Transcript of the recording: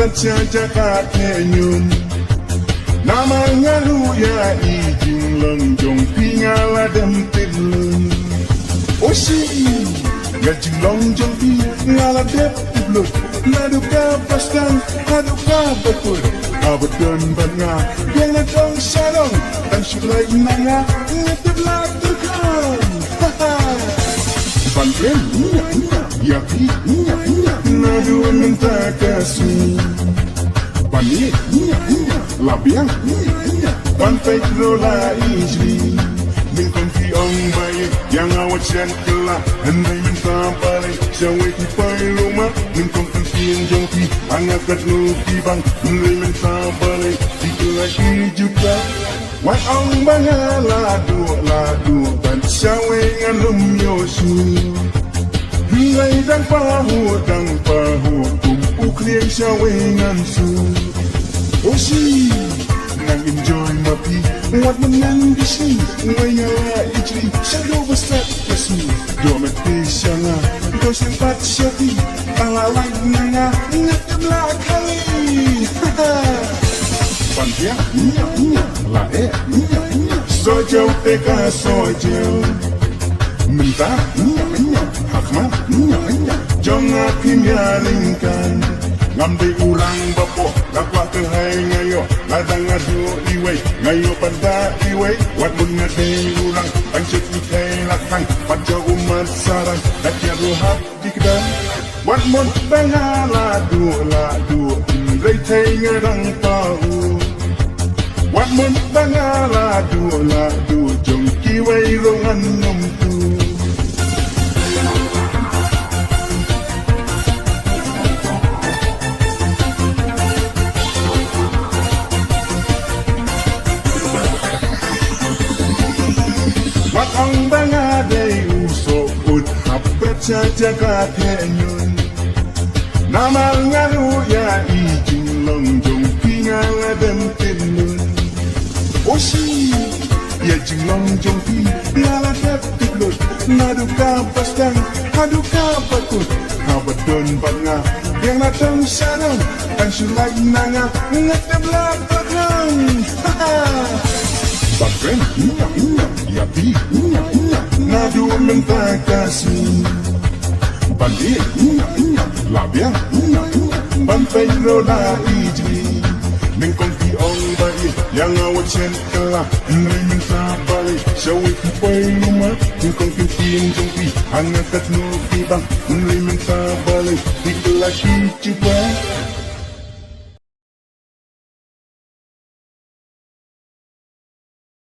haprat saja kakenyun namanya luya ijing longjong pingala dem tidlun osi gajing longjong pi ngala dep tidlun naduka pastan naduka betul abadon banga yang nadong sarong tan syulai nanga ngetiblah terkan Banten, yapi, nadu minta kasih. Bani, labiang, pantai rola ijri. Mingkong ki ong bayi, yang awak sian kelah. Hendai minta balik, syawai ki pai rumah. Mingkong kentiin jongki, angakat nuki bang. Hendai minta balik, dikelah juga. Wai ong banga ladu, ban syawai nganum yosu. Hilai dan pahu, kumpu klieng syawai ngansu. Osi, nang enjoy mapi, wat menang di sini. Ngaya ijri, shadow besar kesu. Domet pisyanga, kau sempat syati. Alalai nanga, ngeteblah kali. Pantia, lae, sojau teka sojau. Mentah, hakmat, jangan pinyaringkan. Ngambil ulang bapo, dapat kehai ngayo. Ladang adu iway, ngayo pada iway. Wat mengadai ulang, pancet ikai lakang. Pada umat sarang, dakia ruhap di kedai. Wat mon banga ladu, indrai tai ngarang tahu. Wat mon banga ladu, jong kiway rongan ngumtu. Wat ang banga day usokut hapret saja kakenyun. Namal ngaru ya ijing longjong pingala dem tinun. Osi ya jing longjong pingala dem tinun. Naduka pastang, haduka patut. Habadon banga yang natang sarang. Kan sulai nanga ngeteblah bakang. Bakren, yapi, nadu minta kasih. Bandi, labiang, pantai roda ijri. Mingkong ki ong bayi, yang awak sen kelah. Ngai minta balik, syawai ki pai rumah. Mingkong ki tin jongpi, hangat kat nuki bang. Ngai minta balik, dikelah ki cipai.